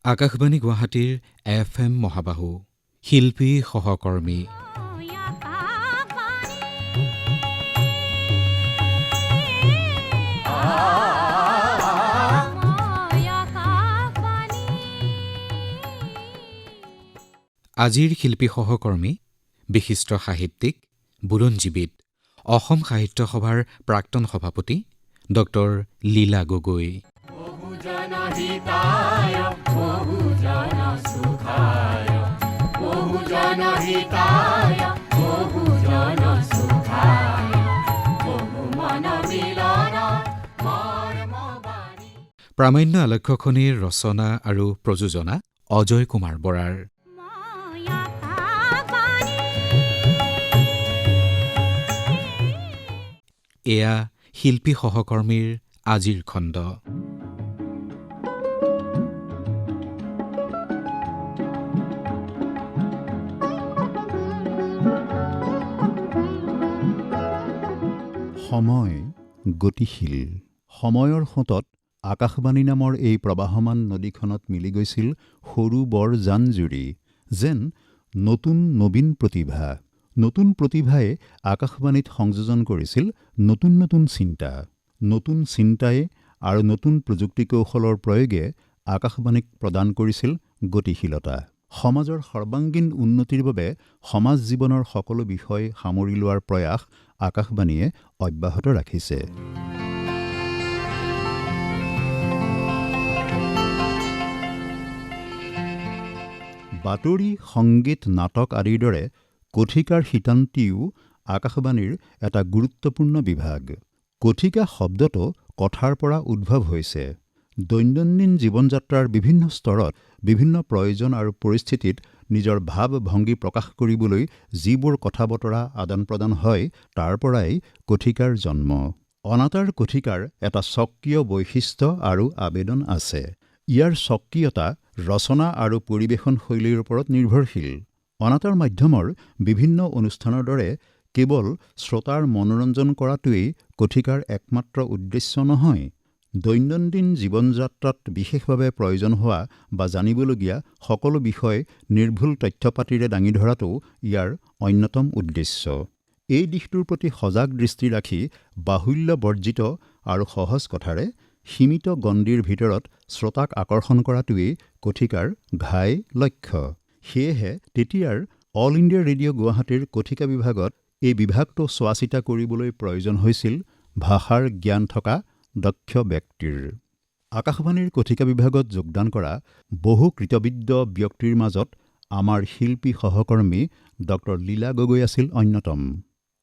আকাশবাণী গুৱাহাটীৰ FM মহাবাহু শিল্পী সহকৰ্মী আজিৰ শিল্পী সহকৰ্মী বিশিষ্ট সাহিত্যিক বুৰঞ্জীবিদ অসম সাহিত্য সভাৰ প্ৰাক্তন সভাপতি ডক্টৰ লীলা গগৈ। প্ৰামাণ্য আলক্ষ্যখনিৰ ৰচনা আৰু প্ৰযোজনা অজয় কুমাৰ বৰাৰ। এয়া শিল্পী সহকৰ্মীৰ আজিৰ খণ্ড। সময় গতিশীল। সময়ৰ সোঁতত আকাশবাণী নামৰ এই প্ৰবাহমান নদীখনত মিলি গৈছিল সৰু বৰ জান-জুৰি, যেন নতুন নবীন প্ৰতিভা। নতুন প্ৰতিভাই আকাশবাণীত সংযোজন কৰিছিল নতুন নতুন চিন্তা। নতুন চিন্তাই আৰু নতুন প্ৰযুক্তি কৌশলৰ প্ৰয়োগে আকাশবাণীক প্ৰদান কৰিছিল গতিশীলতা। সমাজৰ সৰ্বাংগীন উন্নতিৰ বাবে সমাজ জীৱনৰ সকলো বিষয় সামৰি লোৱাৰ প্ৰয়াস আকাশবাণীয়ে অব্যাহত ৰাখিছে। বাতৰি, সংগীত, নাটক আদিৰ দৰে কথিকাৰ শিতান্তিও আকাশবাণীৰ এটা গুৰুত্বপূৰ্ণ বিভাগ। কথিকা শব্দটো কথাৰ পৰা উদ্ভৱ হৈছে। দৈনন্দিন জীৱন যাত্ৰাৰ বিভিন্ন স্তৰত বিভিন্ন প্ৰয়োজন আৰু পৰিস্থিতিত নিজৰ ভাৱ ভংগী প্ৰকাশ কৰিবলৈ যিবোৰ কথা বতৰা আদান প্ৰদান হয়, তাৰ পৰাই কথিকাৰ জন্ম। অনাতাঁৰ কথিকাৰ এটা স্বকীয় বৈশিষ্ট্য আৰু আবেদন আছে। ইয়াৰ স্বকীয়তা ৰচনা আৰু পৰিৱেশন শৈলীৰ ওপৰত নিৰ্ভৰশীল। অনাতাঁৰ মাধ্যমৰ বিভিন্ন অনুষ্ঠানৰ দৰে কেৱল শ্ৰোতাৰ মনোৰঞ্জন কৰাটোৱেই কথিকাৰ একমাত্ৰ উদ্দেশ্য নহয়। দৈনন্দিন জীৱন যাত্ৰাত বিশেষভাৱে প্ৰয়োজন হোৱা বা জানিবলগীয়া সকলো বিষয় নিৰ্ভুল তথ্যপাতিৰে দাঙি ধৰাটো ইয়াৰ অন্যতম উদ্দেশ্য। এই দিশটোৰ প্ৰতি সজাগ দৃষ্টি ৰাখি বাহুল্য বৰ্জিত আৰু সহজ কথাৰে সীমিত গণ্ডিৰ ভিতৰত শ্ৰোতাক আকৰ্ষণ কৰাটোৱেই কথিকাৰ ঘাই লক্ষ্য। সেয়েহে তেতিয়াৰ অল ইণ্ডিয়া ৰেডিঅ' গুৱাহাটীৰ কথিকা বিভাগত এই বিভাগটো চোৱা চিতা কৰিবলৈ প্ৰয়োজন হৈছিল ভাষাৰ জ্ঞান থকা দক্ষ ব্যক্তিৰ। আকাশবাণীৰ কথিকা বিভাগত যোগদান কৰা বহু কৃতবিদ্য ব্যক্তিৰ মাজত আমাৰ শিল্পী সহকৰ্মী ডক্টৰ লীলা গগৈ আছিল অন্যতম।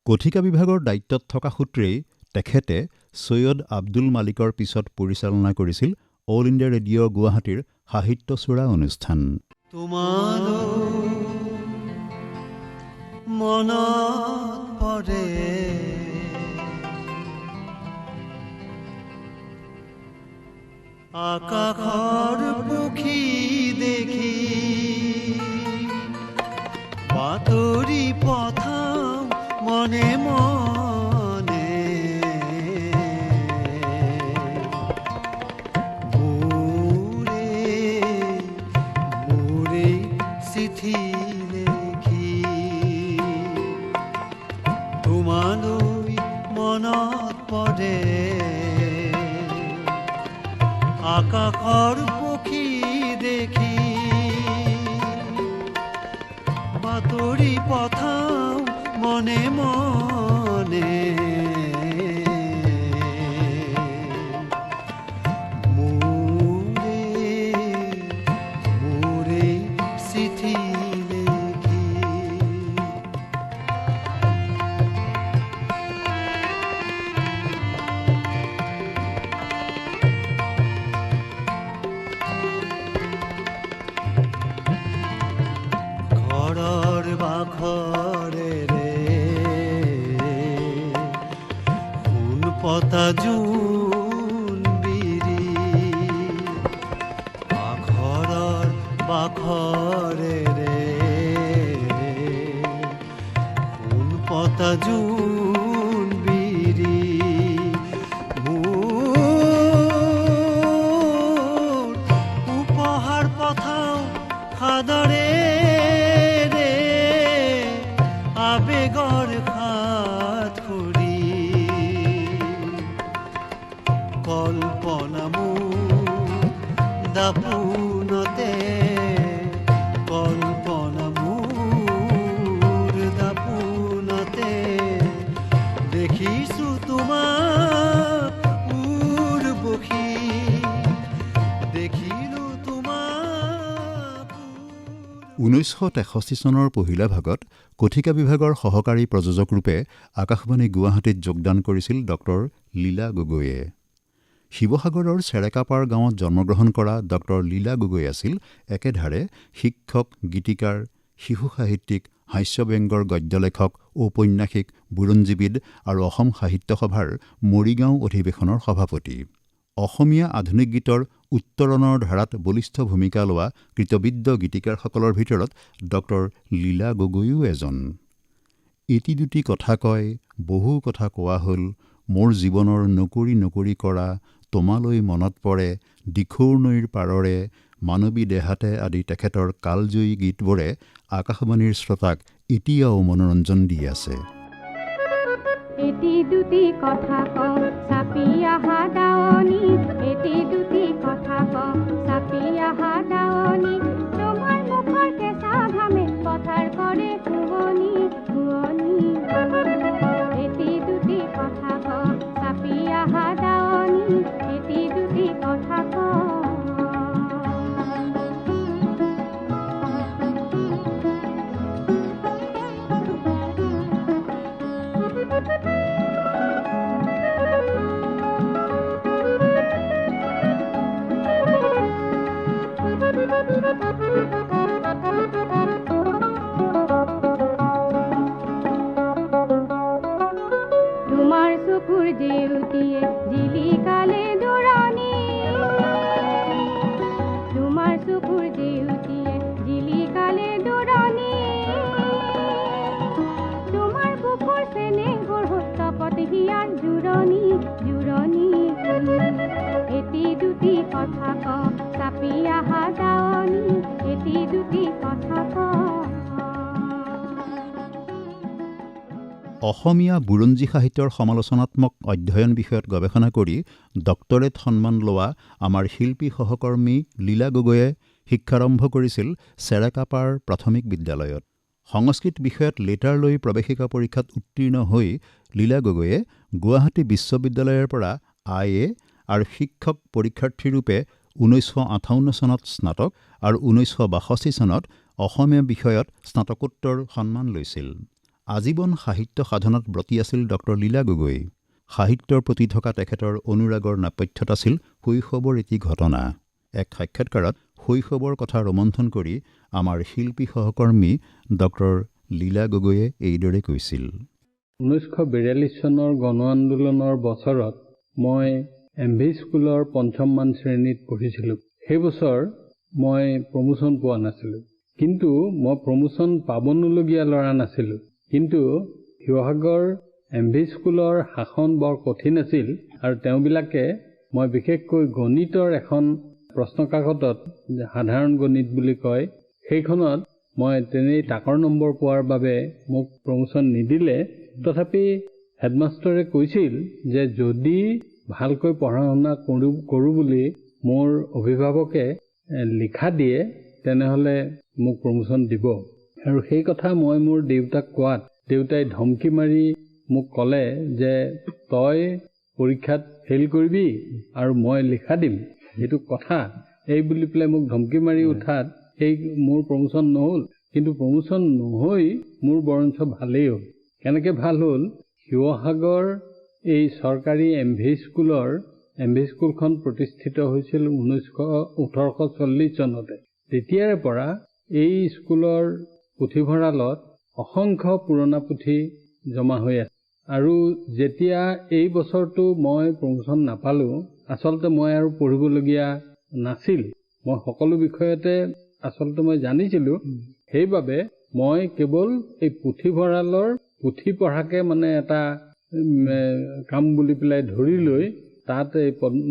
কথিকা বিভাগৰ দায়িত্বত থকা সূত্ৰেই তেখেতে সৈয়দ আব্দুল মালিকৰ পিছত পৰিচালনা কৰিছিল অল ইণ্ডিয়া ৰেডিঅ' গুৱাহাটীৰ সাহিত্য চূড়া অনুষ্ঠান। মনত পৰে আকাশৰ পক্ষী দেখি বাতৰি পঠাও মনে মনে মোৰে চিঠি লেখি তোমালৈ মনত পৰে আকাশৰ পক্ষী দেখি বাতৰি পঠাও মনে মনে মোৰে চিঠি লেখি। ঘৰৰ বাখৰেৰে সোণ পতা জোন বিৰি ঘৰৰ বাখৰেৰে সোণ পতা জোন বিৰি মোৰ উপহাৰ দাপোনতে কল্পনা মোৰ দাপোনতে দেখিছো তোমাক উৰ্বশী দেখিলো তোমাক 1963 চনৰ পহিলা ভাগত কথিকা বিভাগৰ সহকাৰী প্ৰযোজক ৰূপে আকাশবাণী গুৱাহাটীত যোগদান কৰিছিল ডক্টৰ লীলা গগৈয়ে। শিৱসাগৰৰ চেৰেকাপাৰ গাঁৱত জন্মগ্ৰহণ কৰা ডক্টৰ লীলা গগৈ আছিল একেধাৰে শিক্ষক, গীতিকাৰ, শিশু সাহিত্যিক, হাস্যব্যংগৰ গদ্য লেখক, ঔপন্যাসিক, বুৰঞ্জীবিদ আৰু অসম সাহিত্য সভাৰ মৰিগাঁও অধিৱেশনৰ সভাপতি। অসমীয়া আধুনিক গীতৰ উত্তৰণৰ ধাৰাত বলিষ্ঠ ভূমিকা লোৱা কৃতবিদ্য গীতিকাৰসকলৰ ভিতৰত ডক্টৰ লীলা গগৈও এজন। এটি দুটি কথা কয়, বহু কথা কোৱা হ'ল, মোৰ জীৱনৰ নকৰি নকৰি কৰা, তোমালৈ মনত পৰে, দিখৌৰ নৈৰ পাৰৰে, মানৱী দেহাতে আদি তেখেতৰ কালজয়ী গীতবোৰে আকাশবাণীৰ শ্ৰোতাক এতিয়াও মনোৰঞ্জন দি আছে। এটি দুটি কথা কওঁ চাপি আহা দাৱনী, এটি দুটি কথা কওঁ চাপি আহা দাৱনী, তোমাৰ মুখৰ কেঁচা ঘামে পথাৰ কৰে শুৱনি শুৱনি। এটি দুটি কথা কওঁ চাপি আহা দাৱনী, এটি দুটি কথা কওঁ। তোমাৰ চকুৰ জেউতিয়ে জিলিকালে দূৰণি, তোমাৰ চকুৰ জেউতিয়ে জিলিকালে দূৰণি, তোমাৰ বুকুৰ চেনেহৰ হস্তপদ হিয়াৰ জোৰণি জোৰণি। এটি দুটি কথা কওঁ চাপি আহা দাৱনী, এটি দুটি কথা কওঁ। অসমীয়া বুৰঞ্জী সাহিত্যৰ সমালোচনাত্মক অধ্যয়ন বিষয়ত গৱেষণা কৰি ডক্টৰেট সন্মান লোৱা আমাৰ শিল্পী সহকৰ্মী লীলা গগৈয়ে শিক্ষাৰম্ভ কৰিছিল চেৰেকাপাৰ প্ৰাথমিক বিদ্যালয়ত। সংস্কৃত বিষয়ত লেটাৰ লৈ প্ৰৱেশিকা পৰীক্ষাত উত্তীৰ্ণ হৈ লীলা গগৈয়ে গুৱাহাটী বিশ্ববিদ্যালয়ৰ পৰা IA আৰু শিক্ষক পৰীক্ষাৰ্থীৰূপে 1958 চনত স্নাতক আৰু 1962 চনত অসমীয়া বিষয়ত স্নাতকোত্তৰ সন্মান লৈছিল। আজীৱন সাহিত্য সাধনাত ব্ৰতী আছিল ডক্টৰ লীলা গগৈ। সাহিত্যৰ প্ৰতি থকা তেখেতৰ অনুৰাগৰ নেপথ্যত আছিল শৈশৱৰ এটি ঘটনা। এক সাক্ষাৎকাৰত শৈশৱৰ কথা ৰোমন্থন কৰি আমাৰ শিল্পী সহকৰ্মী ডক্টৰ লীলা গগৈয়ে এইদৰে কৈছিল। 1942 চনৰ গণ আন্দোলনৰ বছৰত মই MV স্কুলৰ 5ম মান শ্ৰেণীত পঢ়িছিলোঁ। সেই বছৰ মই প্ৰমোচন পোৱা নাছিলোঁ, কিন্তু মই প্ৰমোচন পাব নলগীয়া ল'ৰা নাছিলোঁ। কিন্তু শিৱসাগৰ MV স্কুলৰ শাসন বৰ কঠিন আছিল আৰু তেওঁবিলাকে মই বিশেষকৈ গণিতৰ এখন প্ৰশ্নকাকতত, সাধাৰণ গণিত বুলি কয়, সেইখনত মই তেনেই তাকৰ নম্বৰ পোৱাৰ বাবে মোক প্ৰমোচন নিদিলে। তথাপি হেডমাষ্টৰে কৈছিল যে যদি ভালকৈ পঢ়া শুনা কৰোঁ বুলি মোৰ অভিভাৱকে লিখা দিয়ে তেনেহ'লে মোক প্ৰমোচন দিব। আৰু সেই কথা মই মোৰ দেউতাক কোৱাত দেউতাই ধমকি মাৰি মোক ক'লে যে তই পৰীক্ষাত ফেইল কৰিবি আৰু মই লিখা দিম, সেইটো কথা এই বুলি পেলাই মোক ধমকি মাৰি উঠাত সেই মোৰ প্ৰমোচন নহ'ল। কিন্তু প্ৰমোচন নহৈ মোৰ বৰঞ্চ ভালেই হ'ল। কেনেকৈ ভাল হ'ল? শিৱসাগৰ এই চৰকাৰী MV স্কুলখন প্ৰতিষ্ঠিত হৈছিল 1840 চনতে। তেতিয়াৰে পৰা এই স্কুলৰ পুথিভঁৰালত অসংখ্য পুৰণা পুথি জমা হৈ আছে। আৰু যেতিয়া এই বছৰটো মই প্ৰমোচন নাপালোঁ, আচলতে মই আৰু পঢ়িবলগীয়া নাছিল। মই সকলো বিষয়তে আচলতে মই জানিছিলোঁ। সেইবাবে মই কেৱল এই পুথিভঁৰালৰ পুথি পঢ়াকে মানে এটা কাম বুলি পেলাই ধৰি লৈ তাত এই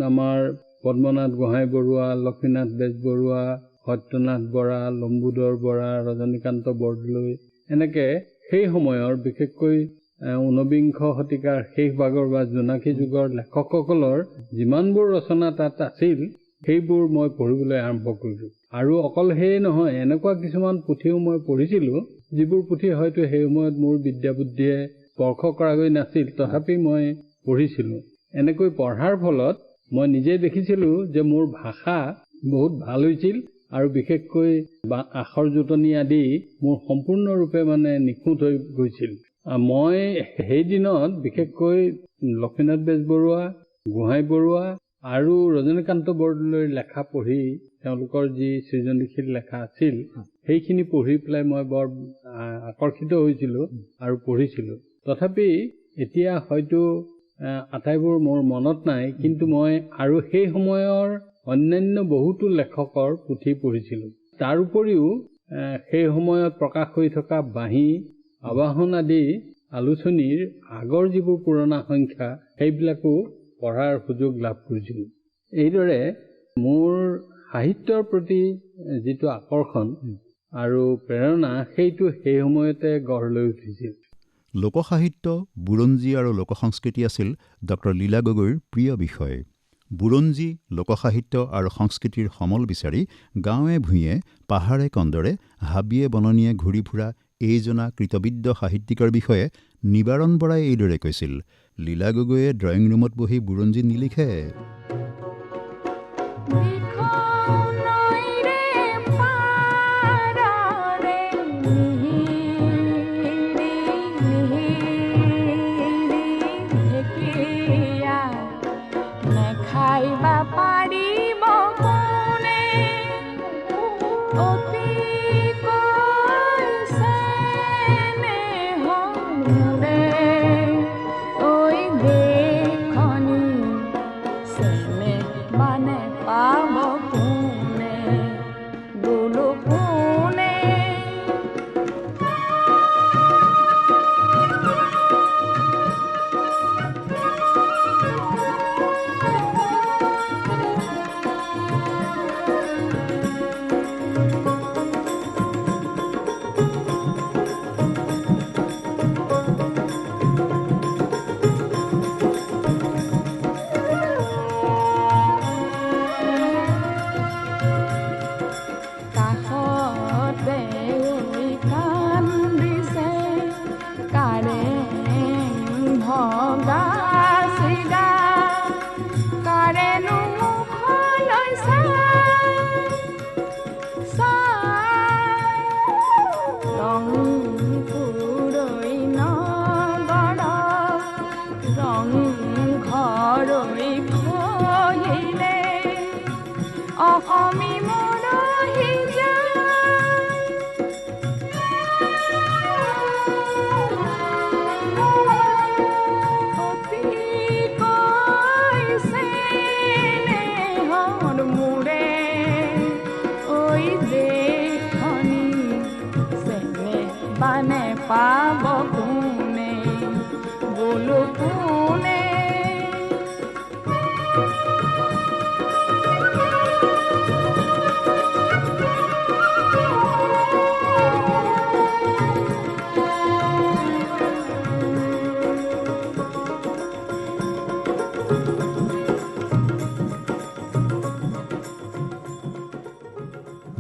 আমাৰ পদ্মনাথ গোহাঁই বৰুৱা, লক্ষ্মীনাথ বেজবৰুৱা, সত্যনাথ বৰা, লম্বোদৰ বৰা, ৰজনীকান্ত বৰদলৈ, এনেকৈ সেই সময়ৰ বিশেষকৈ 19বিংশ শতিকাৰ শেষ ভাগৰ বা জোনাকী যুগৰ লেখকসকলৰ যিমানবোৰ ৰচনা তাত আছিল সেইবোৰ মই পঢ়িবলৈ আৰম্ভ কৰিলোঁ। আৰু অকল সেয়ে নহয়, এনেকুৱা কিছুমান পুথিও মই পঢ়িছিলোঁ যিবোৰ পুথি হয়তো সেই সময়ত মোৰ বিদ্যা বুদ্ধিয়ে স্পৰ্শ কৰাগৈ নাছিল, তথাপি মই পঢ়িছিলোঁ। এনেকৈ পঢ়াৰ ফলত মই নিজে দেখিছিলোঁ যে মোৰ ভাষা বহুত ভাল হৈছিল আৰু বিশেষকৈ আখৰ জোটনি আদি মোৰ সম্পূৰ্ণৰূপে নিখুঁত হৈ গৈছিল। মই সেই দিনত বিশেষকৈ লক্ষ্মীনাথ বেজবৰুৱা, গোহাঁই বৰুৱা আৰু ৰজনীকান্ত বৰদলৈৰ লেখা পঢ়ি, তেওঁলোকৰ যি সৃজনীশীল লেখা আছিল সেইখিনি পঢ়ি পেলাই মই বৰ আকৰ্ষিত হৈছিলোঁ আৰু পঢ়িছিলোঁ। তথাপি এতিয়া হয়তো আটাইবোৰ মোৰ মনত নাই, কিন্তু মই আৰু সেই সময়ৰ অন্যান্য বহুতো লেখকৰ পুথি পঢ়িছিলোঁ। তাৰ উপৰিও সেই সময়ত প্ৰকাশ হৈ থকা বাঁহী, আবাহন আদি আলোচনীৰ আগৰ যিবোৰ পুৰণা সংখ্যা সেইবিলাকো পঢ়াৰ সুযোগ লাভ কৰিছিলোঁ। এইদৰে মোৰ সাহিত্যৰ প্ৰতি যিটো আকৰ্ষণ আৰু প্ৰেৰণা সেইটো সেই সময়তে গঢ় লৈ উঠিছিল। লোকসাহিত্য, বুৰঞ্জী আৰু লোকসংস্কৃতি আছিল ডক্টৰ লীলা গগৈৰ প্ৰিয় বিষয়। বুৰঞ্জী, লোকসাহিত্য আৰু সংস্কৃতিৰ সমল বিচাৰি গাঁৱে ভূঞে, পাহাৰে কন্দৰে, হাবিয়ে বননিয়ে ঘূৰি ফুৰা এইজনা কৃতবিদ্য সাহিত্যিকৰ বিষয়ে নিবাৰণ বৰাই এইদৰে কৈছিল, লীলা গগৈয়ে ড্ৰয়িং ৰুমত বহি বুৰঞ্জী নিলিখে।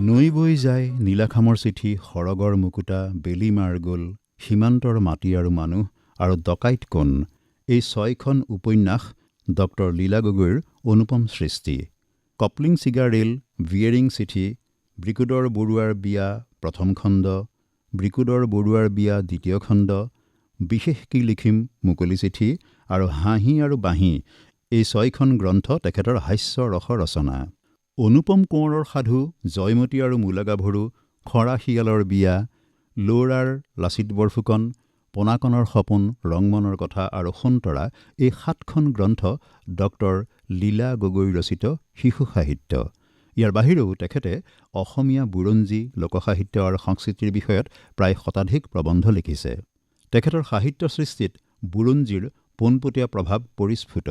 নৈ বৈ যায় নীলাখামৰ চিঠি, সৰগৰ মুকুতা, বেলি মাৰ গ'ল, সীমান্তৰ মাটি আৰু মানুহ আৰু ডকাইত কোন, এই 6খন উপন্যাস ডক্টৰ লীলা গগৈৰ অনুপম সৃষ্টি। কপলিং চিগাৰ ৰেল, ভিয়েৰিং চিঠি, ব্ৰিকুদৰ বৰুৱাৰ বিয়া প্ৰথম খণ্ড, ব্ৰিকুদৰ বৰুৱাৰ বিয়া দ্বিতীয় খণ্ড, বিশেষ কি লিখিম মুকলি চিঠি আৰু হাঁহি আৰু বাঁহী, এই 6খন গ্ৰন্থ তেখেতৰ হাস্য ৰস ৰচনা। অনুপম কোঁৱৰৰ সাধু, জয়মতী আৰু মূলাগাভৰু, খৰা শিয়ালৰ বিয়া, লৌৰাৰ লাচিত বৰফুকন, পোনাকণৰ সপোন, ৰংমনৰ কথা আৰু সোণতৰা, এই 7খন গ্ৰন্থ ডক্টৰ লীলা গগৈ ৰচিত শিশু সাহিত্য। ইয়াৰ বাহিৰেও তেখেতে অসমীয়া বুৰঞ্জী, লোকসাহিত্য আৰু সংস্কৃতিৰ বিষয়ত প্ৰায় শতাধিক প্ৰবন্ধ লিখিছে। তেখেতৰ সাহিত্য সৃষ্টিত বুৰঞ্জীৰ পোনপটীয়া প্ৰভাৱ পৰিস্ফুট।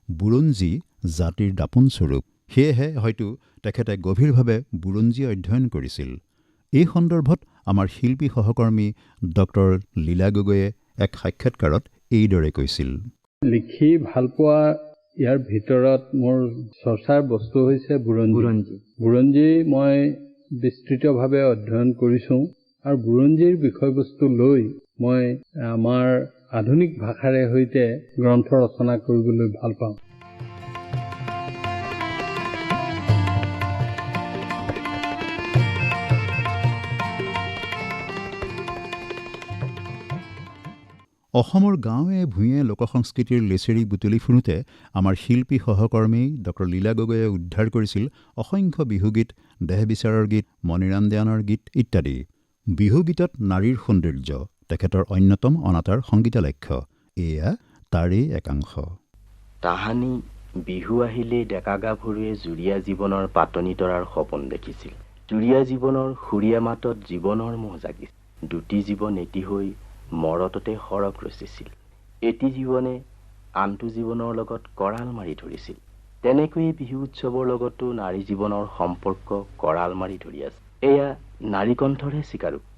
বুৰঞ্জী জাতিৰ দাপোনস্বৰূপ, সেয়েহে হয়তো তেখেতে গভীৰভাৱে বুৰঞ্জী অধ্যয়ন কৰিছিল। এই সন্দৰ্ভত আমাৰ শিল্পী সহকৰ্মী ডক্টৰ লীলা গগৈয়ে এক সাক্ষাৎকাৰত এইদৰে কৈছিল। লিখি ভালপোৱা ইয়াৰ ভিতৰত মোৰ চৰ্চাৰ বস্তু হৈছে বুৰঞ্জী। বুৰঞ্জী মই বিস্তৃতভাৱে অধ্যয়ন কৰিছোঁ আৰু বুৰঞ্জীৰ বিষয়বস্তু লৈ মই আমাৰ আধুনিক ভাষাৰে সৈতে গ্ৰন্থ ৰচনা কৰিবলৈ ভাল পাওঁ। অসমৰ গাঁৱে ভূঞে লোকসংস্কৃতিৰ লেচেৰি বুটলি ফুৰোঁতে আমাৰ শিল্পী সহকৰ্মী ডক্টৰ লীলা গগৈয়ে উদ্ধাৰ কৰিছিল অসংখ্য বিহুগীত, দেহ বিচাৰৰ গীত, মণিৰাম দেৱানৰ গীত ইত্যাদি। বিহুগীতত নাৰীৰ সৌন্দৰ্য তেখেতৰ অন্যতম অনাতাঁৰ সংগীতালক্ষ্য। এয়া তাৰেই একাংশ। তাহানি বিহু আহিলেই ডেকা গাভৰুৱে জুৰীয়া জীৱনৰ পাতনি তৰাৰ সপোন দেখিছিল। জুৰীয়া জীৱনৰ সুৰীয়া মাতত জীৱনৰ মোহ জাগিছিল। দুটি জীৱন এটি হৈ মৰততে সৰগ ৰচিছিল। এটি জীৱনে আনটো জীৱনৰ লগত কৰাল মাৰি ধৰিছিল। তেনেকৈয়ে বিহু উৎসৱৰ লগতো নাৰী জীৱনৰ সম্পৰ্ক কৰাল মাৰি ধৰি আছে। এয়া নাৰী কণ্ঠৰহে স্বীকাৰোক্তি।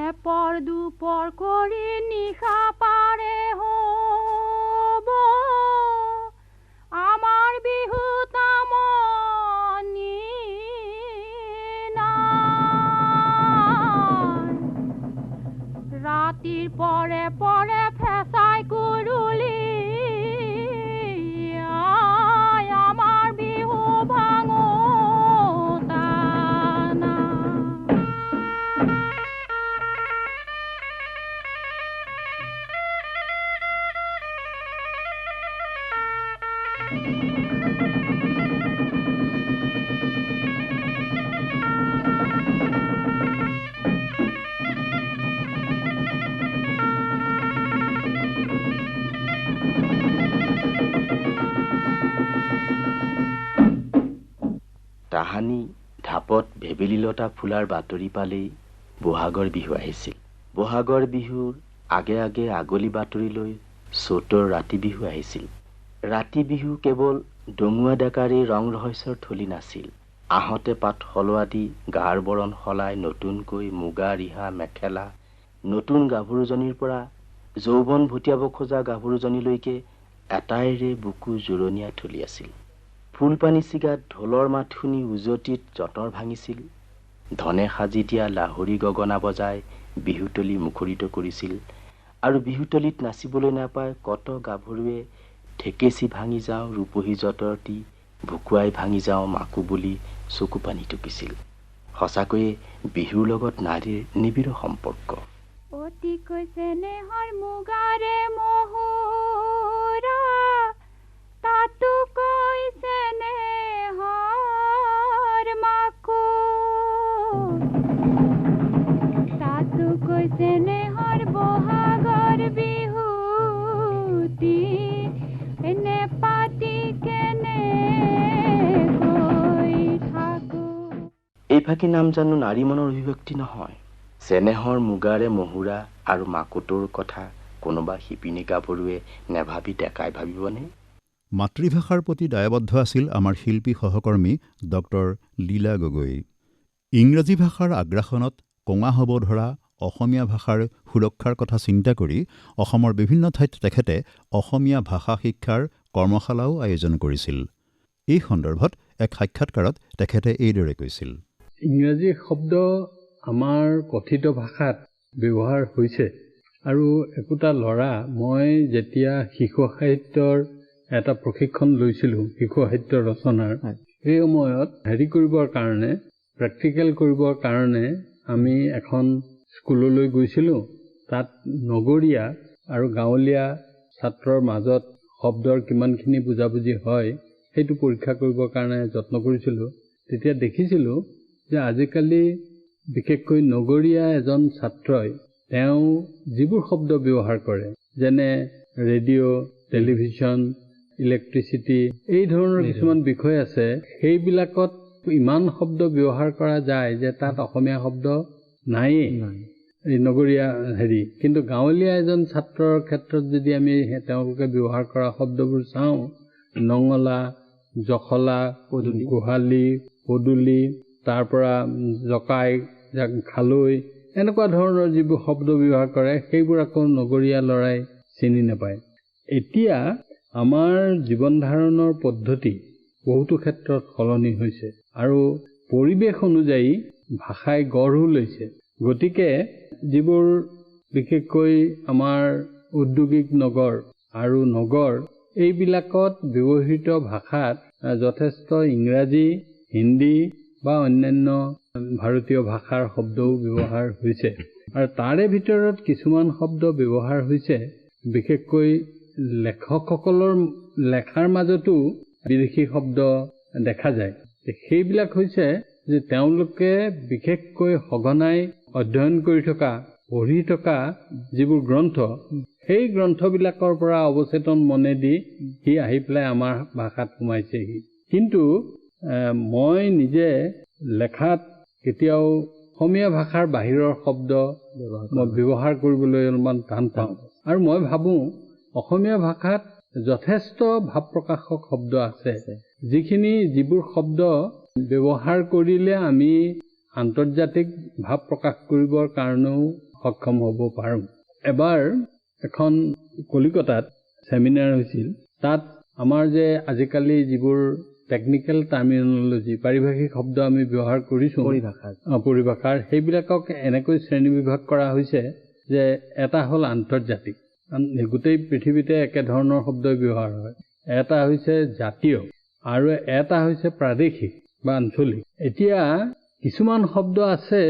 এপৰ দুপৰ কৰি নিশা পাৰে হ'ব আমাৰ বিহু তামনি ৰাতিৰ পৰে পৰে ফেঁচাই কুৰুলি আমাৰ বিহু ভাঙো তাহানি ঢাপত ভেবেলী লতা ফুলাৰ বাতৰি পালেই বহাগৰ বিহু আহিছিল। বহাগৰ বিহুৰ আগে আগে আগলি বাতৰি লৈ চ'তৰ ৰাতি বিহু আহিছিল। ৰাতি বিহু কেৱল ডঙুৱা ডেকাৰেই ৰং ৰহস্যৰ থলি নাছিল। আহোঁতে পাত সলোৱা দি গাৰ বৰণ সলাই নতুনকৈ মুগা ৰিহা মেখেলা নতুন গাভৰুজনীৰ পৰা যৌৱন ভটিয়াব খোজা গাভৰুজনীলৈকে এটাইৰে বুকু জোৰণীয়া থলি আছিল। ফুলপানী চিগাত ঢোলৰ মাত শুনি উজতিত যঁতৰ ভাঙিছিল। ধনে সাজি দিয়া লাহৰি গগনা বজাই বিহুতলী মুখৰিত কৰিছিল। আৰু বিহুতলীত নাচিবলৈ নাপায় কত গাভৰুৱে ঠেকেচি ভাঙি যাওঁ ৰূপহী যঁতৰটি ভুকুৱাই ভাঙি যাওঁ মাকো বুলি চকু পানী টুকিছিল। সঁচাকৈয়ে বিহুৰ লগত নাৰীৰ নিবিড় সম্পৰ্ক। অতিকৈ চেনেহৰ মুগাৰে মহুৰা তাতো কৈ চেনেহৰ মাকো তাতো কৈ চেনেহৰ বহাগৰ বিহুটি এনে পাতি কেনে কৈ থাকো। এই ফাঁকি নাম জানো নাৰী মনৰ অভিব্যক্তি নহয়? চেনেহৰ মুগাৰে মহুৰা আৰু মাকোটোৰ কথা কোনোবা শিপিনী গাভৰুৱে নেভাবি ডেকাই ভাবিবনে? মাতৃভাষাৰ প্ৰতি দায়বদ্ধ আছিল আমাৰ শিল্পী সহকৰ্মী ডক্টৰ লীলা গগৈ। ইংৰাজী ভাষাৰ আগ্ৰাসনত কঙা হ'ব ধৰা অসমীয়া ভাষাৰ সুৰক্ষাৰ কথা চিন্তা কৰি অসমৰ বিভিন্ন ঠাইত তেখেতে অসমীয়া ভাষা শিক্ষাৰ কৰ্মশালাও আয়োজন কৰিছিল। এই সন্দৰ্ভত এক সাক্ষাৎকাৰত তেখেতে এইদৰে কৈছিল। ইংৰাজী শব্দ আমাৰ কথিত ভাষাত ব্যৱহাৰ হৈছে আৰু একোটা ল'ৰা মই যেতিয়া শিশু সাহিত্যৰ এটা প্ৰশিক্ষণ লৈছিলোঁ শিশু সাহিত্য ৰচনাৰ, সেই সময়ত কৰিবৰ কাৰণে প্ৰেক্টিকেল কৰিবৰ কাৰণে আমি এখন স্কুললৈ গৈছিলোঁ। তাত নগৰীয়া আৰু গাঁৱলীয়া ছাত্ৰৰ মাজত শব্দৰ কিমানখিনি বুজাবুজি হয় সেইটো পৰীক্ষা কৰিবৰ কাৰণে যত্ন কৰিছিলোঁ। তেতিয়া দেখিছিলোঁ যে আজিকালি বিশেষকৈ নগৰীয়া এজন ছাত্ৰই তেওঁ যিবোৰ শব্দ ব্যৱহাৰ কৰে যেনে ৰেডিঅ', টেলিভিছন, ইলেক্ট্ৰিচিটি এই ধৰণৰ কিছুমান বিষয় আছে, সেইবিলাকত ইমান শব্দ ব্যৱহাৰ কৰা যায় যে তাত অসমীয়া শব্দ নায়েই এই নগৰীয়া কিন্তু গাঁৱলীয়া এজন ছাত্ৰৰ ক্ষেত্ৰত যদি আমি তেওঁলোকে ব্যৱহাৰ কৰা শব্দবোৰ চাওঁ, নঙলা, জখলা, গোহালি, পদূলি, তাৰ পৰা জকাই, খালৈ, এনেকুৱা ধৰণৰ যিবোৰ শব্দ ব্যৱহাৰ কৰে সেইবোৰ আকৌ নগৰীয়া ল'ৰাই চিনি নাপায়। এতিয়া আমাৰ জীৱন ধাৰণৰ পদ্ধতি বহুতো ক্ষেত্ৰত সলনি হৈছে আৰু পৰিৱেশ অনুযায়ী ভাষাই গঢ়ো লৈছে। গতিকে যিবোৰ বিশেষকৈ আমাৰ ঔদ্যোগিক নগৰ আৰু নগৰ এইবিলাকত ব্যৱহৃত ভাষাত যথেষ্ট ইংৰাজী, হিন্দী বা অন্যান্য ভাৰতীয় ভাষাৰ শব্দও ব্যৱহাৰ হৈছে আৰু তাৰে ভিতৰত কিছুমান শব্দ ব্যৱহাৰ হৈছে বিশেষকৈ লেখকসকলৰ লেখাৰ মাজতো বিদেশী শব্দ দেখা যায়। সেইবিলাক হৈছে যে তেওঁলোকে বিশেষকৈ সঘনাই অধ্যয়ন কৰি থকা, পঢ়ি থকা যিবোৰ গ্ৰন্থ, সেই গ্ৰন্থবিলাকৰ পৰা অৱচেতন মনেদি সি আহি পেলাই আমাৰ ভাষাত সোমাইছেহি। কিন্তু মই নিজে লেখাত কেতিয়াও অসমীয়া ভাষাৰ বাহিৰৰ শব্দ মই ব্যৱহাৰ কৰিবলৈ অলপমান টান পাওঁ আৰু মই ভাবোঁ অসমীয়া ভাষাত যথেষ্ট ভাৱ প্ৰকাশক শব্দ আছে, যিবোৰ শব্দ ব্যৱহাৰ কৰিলে আমি আন্তৰ্জাতিক ভাৱ প্ৰকাশ কৰিবৰ কাৰণেও সক্ষম হ'ব পাৰোঁ। এবাৰ এখন কলিকতাত ছেমিনাৰ হৈছিল। তাত আমাৰ যে আজিকালি যিবোৰ টেকনিকেল টাৰ্মিনলজি, পাৰিভাষিক শব্দ আমি ব্যৱহাৰ কৰিছোঁ পৰিভাষাৰ, সেইবিলাকক এনেকৈ শ্ৰেণীবিভাগ কৰা হৈছে যে এটা হ'ল আন্তৰ্জাতিক, গোটেই পৃথিৱীতে একেধৰণৰ শব্দই ব্যৱহাৰ হয়। এটা হৈছে জাতীয় আৰু এটা হৈছে প্ৰাদেশিক বা আঞ্চলিক। এতিয়া কিছুমান শব্দ আছে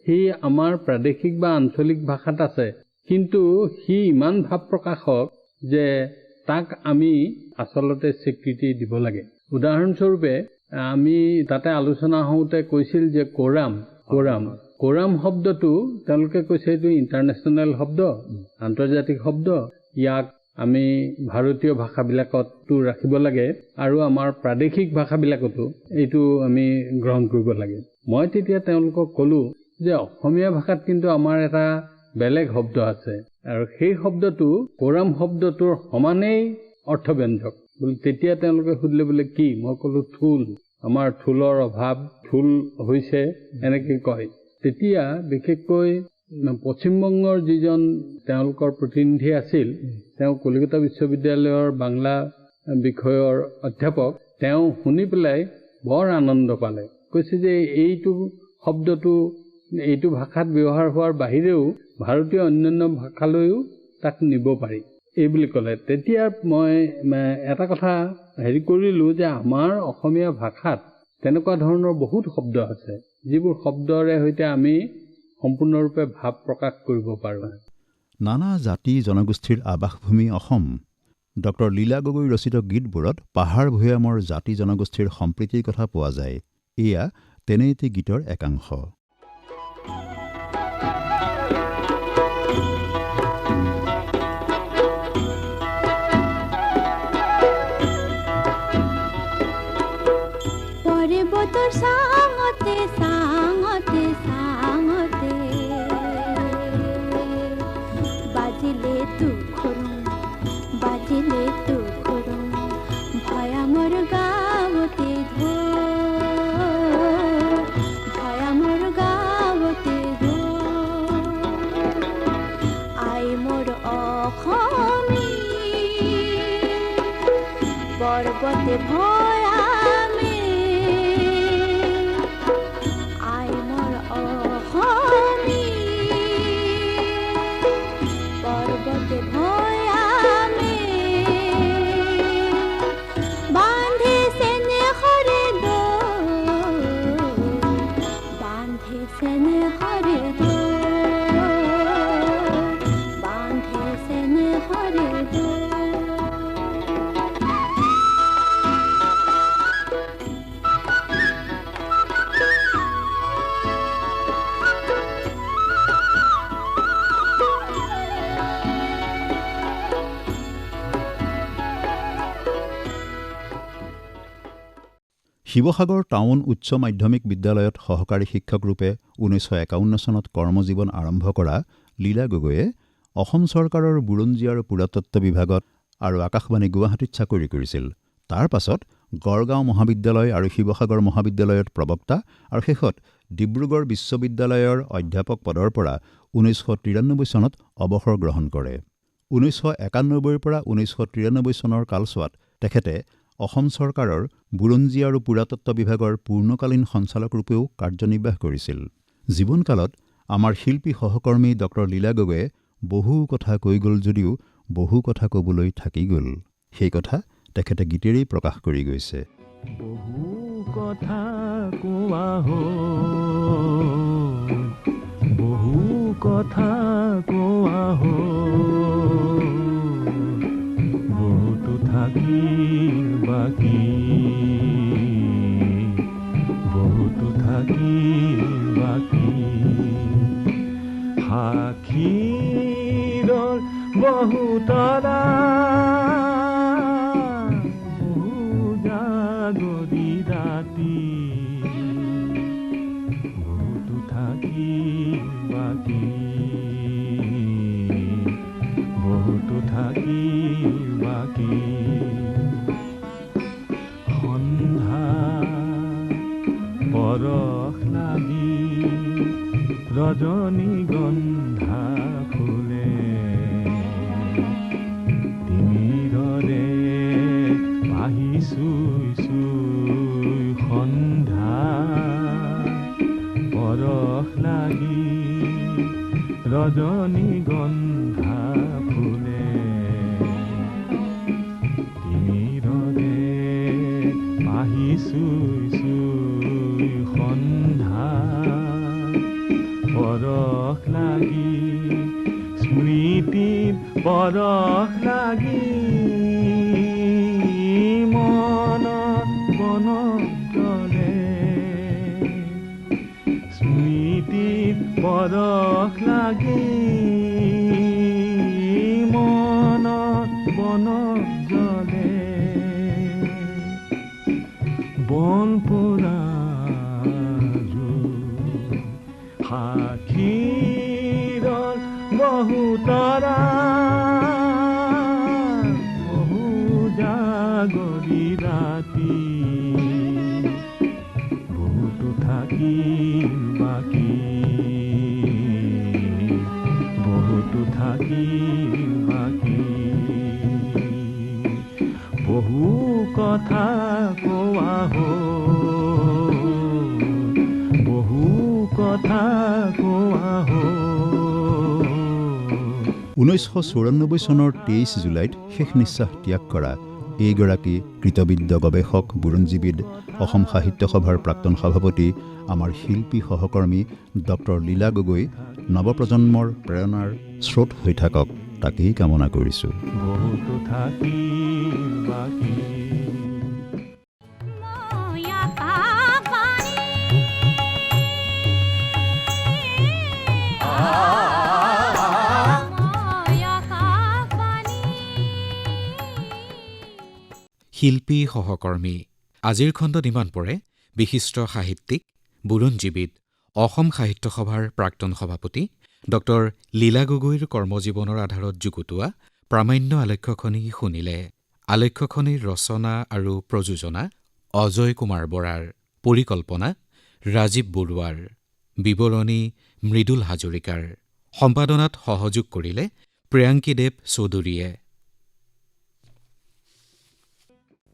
সি আমাৰ প্ৰাদেশিক বা আঞ্চলিক ভাষাত আছে, কিন্তু সি ইমান ভাৱ প্ৰকাশক যে তাক আমি আচলতে স্বীকৃতি দিব লাগে। উদাহৰণস্বৰূপে আমি তাতে আলোচনা হওঁতে কৈছিল যে কোৰাম শব্দটো তেওঁলোকে কৈছে এইটো ইণ্টাৰনেশ্যনেল শব্দ, আন্তৰ্জাতিক শব্দ, ইয়াক আমি ভাৰতীয় ভাষাবিলাকতো ৰাখিব লাগে আৰু আমাৰ প্ৰাদেশিক ভাষাবিলাকতো এইটো আমি গ্ৰহণ কৰিব লাগে। মই তেতিয়া তেওঁলোকক ক'লো যে অসমীয়া ভাষাত কিন্তু আমাৰ এটা বেলেগ শব্দ আছে আৰু সেই শব্দটো কোৰাম শব্দটোৰ সমানেই অৰ্থব্যঞ্জক। তেতিয়া তেওঁলোকে সুধিলে বোলে কি? মই ক'লো থুল, আমাৰ থুলৰ অভাৱ, থুল হৈছে এনেকৈ কয়। তেতিয়া বিশেষকৈ পশ্চিমবংগৰ যিজন তেওঁলোকৰ প্ৰতিনিধি আছিল, তেওঁ কলিকতা বিশ্ববিদ্যালয়ৰ বাংলা বিষয়ৰ অধ্যাপক, তেওঁ শুনি পেলাই বৰ আনন্দ পালে। কৈছে যে এইটো শব্দটো এইটো ভাষাত ব্যৱহাৰ হোৱাৰ বাহিৰেও ভাৰতীয় অন্যান্য ভাষালৈও তাক নিব পাৰি, এই বুলি ক'লে। তেতিয়া মই এটা কথা কৰিলোঁ যে আমাৰ অসমীয়া ভাষাত তেনেকুৱা ধৰণৰ বহুত শব্দ আছে, যিবোৰ শব্দৰে সৈতে আমি সম্পূৰ্ণৰূপে ভাৱ প্ৰকাশ কৰিব পাৰোঁ। নানা জাতি জনগোষ্ঠীৰ আৱাসভূমি অসম। ডক্টৰ লীলা গগৈ ৰচিত গীতবোৰত পাহাৰ ভৈয়ামৰ জাতি জনগোষ্ঠীৰ সম্প্ৰীতিৰ কথা পোৱা যায়। এয়া তেনে এটি গীতৰ একাংশ। পৰ্বতৰ চাঙতে চাঙতে চাঙতে বাজিলে তুখৰুম ভয়ামৰ গাঁৱতে ভয়ামৰ গাঁৱতে আই মোৰ অসমী পৰ্বতে ভয়ামে আই মোৰ অসমী পৰ্বতে ভয়ামে বান্ধিছে নেহৰে বান্ধিছে নেহৰে বান্ধিছে নেহৰে শিৱসাগৰ টাউন উচ্চ মাধ্যমিক বিদ্যালয়ত সহকাৰী শিক্ষকৰূপে 1951 চনত কৰ্মজীৱন আৰম্ভ কৰা লীলা গগৈয়ে অসম চৰকাৰৰ বুৰঞ্জী আৰু পুৰাতত্ব বিভাগত আৰু আকাশবাণী গুৱাহাটীত চাকৰি কৰিছিল। তাৰ পাছত গড়গাঁও মহাবিদ্যালয় আৰু শিৱসাগৰ মহাবিদ্যালয়ত প্ৰবক্তা আৰু শেষত ডিব্ৰুগড় বিশ্ববিদ্যালয়ৰ অধ্যাপক পদৰ পৰা 1993 চনত অৱসৰ গ্ৰহণ কৰে। 1991 পৰা 1993 চনৰ কালছোৱাত তেখেতে অসম চৰকাৰৰ বুৰঞ্জী আৰু পুৰাতত্ব বিভাগৰ পূৰ্ণকালীন সঞ্চালক ৰূপেও কাৰ্যনিৰ্বাহ কৰিছিল। জীৱনকালত আমাৰ শিল্পী সহকৰ্মী ডক্টৰ লীলা গগৈয়ে বহু কথা কৈ গ'ল যদিও বহু কথা ক'বলৈ থাকি গ'ল। সেই কথা তেখেতে গীতেৰেই প্ৰকাশ কৰি গৈছে। বহু কথা কোৱা হ'ল, বহু কথা কোৱা হ'ল, বহুতো থাকিল বাকী, বহুতো থাকিল বাকী, সাক্ষীৰ বহু তৰা, বহু জাগৰি ৰাতি, বহুতো থাকিল বাকী, বহুতো থাকিল বাকী, সন্ধ্যা পৰশ লাগি ৰজনীগন্ধা ফুলে, তিমিৰৰে পাহি চুই চুই সন্ধ্যা পৰশ লাগি ৰজনীগন্ধা ফুলে, তিমিৰৰে পাহি চুই চুই সন্ধ্যা পৰশ লাগি, স্মৃতিত পৰশ লাগি, মনত বনত জ্বলে, স্মৃতিত পৰশ লাগি, মনত বনত জ্বলে, বন পৰা সাক্ষীৰ বহু তৰা, বহু জাগৰি ৰাতি, বহুতো থাকিল বাকী, বহুতো থাকিল বাকী, বহু কথা কোৱা হ'ল, বহু কথা কোৱা হ'ল। 1994 চনৰ 23 জুলাইত শেষ নিশ্বাস ত্যাগ কৰা এইগৰাকী কৃতবিদ্য গৱেষক, বুৰঞ্জীবিদ, অসম সাহিত্য সভাৰ প্ৰাক্তন সভাপতি, আমাৰ শিল্পী সহকৰ্মী ডক্টৰ লীলা গগৈ নৱপ্ৰজন্মৰ প্ৰেৰণাৰ স্ৰোত হৈ থাকক, তাকেই কামনা কৰিছোঁ। বহুতো থাকিল বাকী, শিল্পী সহকৰ্মী। আজিৰ খণ্ডত ইমান পৰে বিশিষ্ট সাহিত্যিক, বুৰঞ্জীবিদ, অসম সাহিত্য সভাৰ প্ৰাক্তন সভাপতি ডক্টৰ লীলা গগৈৰ কৰ্মজীৱনৰ আধাৰত যুগুতোৱা প্ৰামাণ্য আলেখ্যখনি শুনিলে। আলেখ্যখনিৰ ৰচনা আৰু প্ৰযোজনা অজয় কুমাৰ বৰাৰ, পৰিকল্পনা ৰাজীৱ বৰুৱাৰ, বিৱৰণী মৃদুল হাজৰিকাৰ, সম্পাদনাত সহযোগ কৰিলে প্ৰিয়াংকী দেৱ চৌধুৰীয়ে।